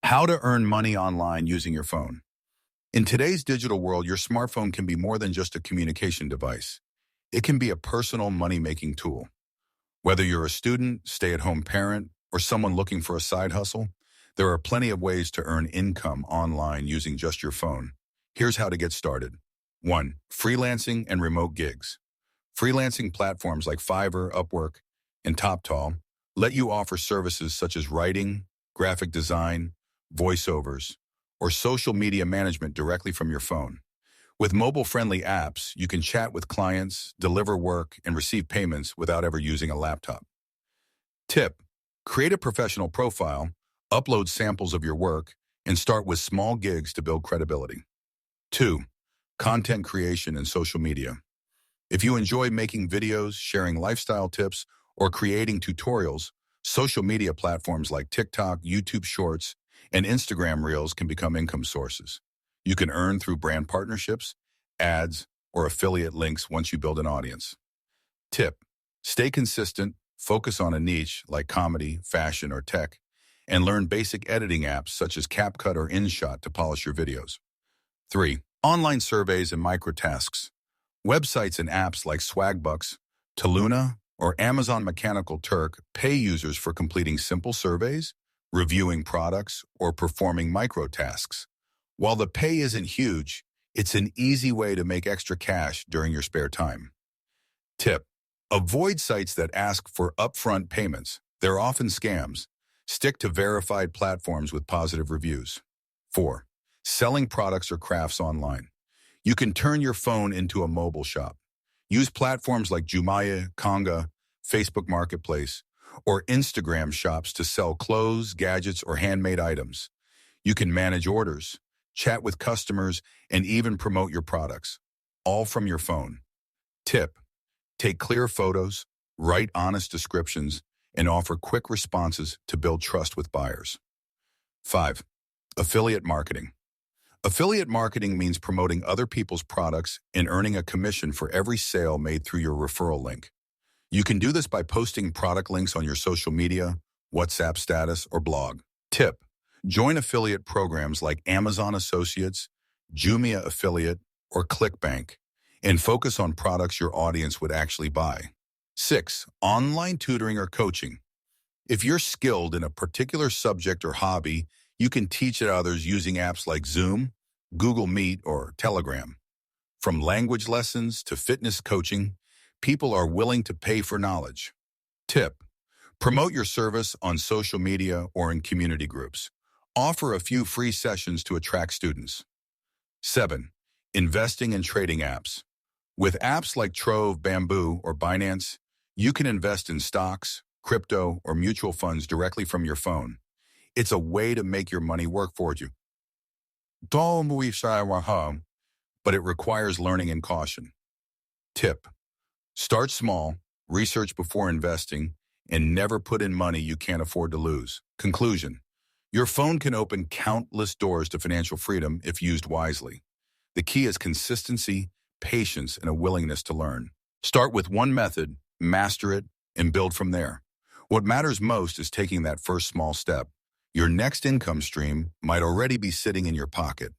How to earn money online using your phone. In today's digital world, your smartphone can be more than just a communication device. It can be a personal money-making tool. Whether you're a student, stay-at-home parent, or someone looking for a side hustle, there are plenty of ways to earn income online using just your phone. Here's how to get started. 1. Freelancing and remote gigs. Freelancing platforms like Fiverr, Upwork, and TopTal let you offer services such as writing, graphic design, voiceovers, or social media management directly from your phone. With mobile-friendly apps, you can chat with clients, deliver work, and receive payments without ever using a laptop. Tip: create a professional profile, upload samples of your work, and start with small gigs to build credibility. 2. Content creation and social media. If you enjoy making videos, sharing lifestyle tips, or creating tutorials, social media platforms like TikTok, YouTube Shorts, and Instagram Reels can become income sources. You can earn through brand partnerships, ads, or affiliate links once you build an audience. Tip: stay consistent, focus on a niche like comedy, fashion, or tech, and learn basic editing apps such as CapCut or InShot to polish your videos. 3. Online surveys and microtasks. Websites and apps like Swagbucks, Taluna, or Amazon Mechanical Turk pay users for completing simple surveys, reviewing products, or performing microtasks. While the pay isn't huge, it's an easy way to make extra cash during your spare time. Tip: avoid sites that ask for upfront payments. They're often scams. Stick to verified platforms with positive reviews. 4. Selling products or crafts online. You can turn your phone into a mobile shop. Use platforms like Jumia, Konga, Facebook Marketplace, or Instagram shops to sell clothes, gadgets, or handmade items. You can manage orders, chat with customers, and even promote your products, all from your phone. Tip: take clear photos, write honest descriptions, and offer quick responses to build trust with buyers. 5. Affiliate marketing. Affiliate marketing means promoting other people's products and earning a commission for every sale made through your referral link. You can do this by posting product links on your social media, WhatsApp status, or blog. Tip: join affiliate programs like Amazon Associates, Jumia Affiliate, or ClickBank, and focus on products your audience would actually buy. 6. Online tutoring or coaching. If you're skilled in a particular subject or hobby, you can teach it others using apps like Zoom, Google Meet, or Telegram. From language lessons to fitness coaching, people are willing to pay for knowledge. Tip: promote your service on social media or in community groups. Offer a few free sessions to attract students. 7. Investing in trading apps. With apps like Trove, Bamboo, or Binance, you can invest in stocks, crypto, or mutual funds directly from your phone. It's a way to make your money work for you. But it requires learning and caution. Tip: start small, research before investing, and never put in money you can't afford to lose. Conclusion: your phone can open countless doors to financial freedom if used wisely. The key is consistency, patience, and a willingness to learn. Start with one method, master it, and build from there. What matters most is taking that first small step. Your next income stream might already be sitting in your pocket.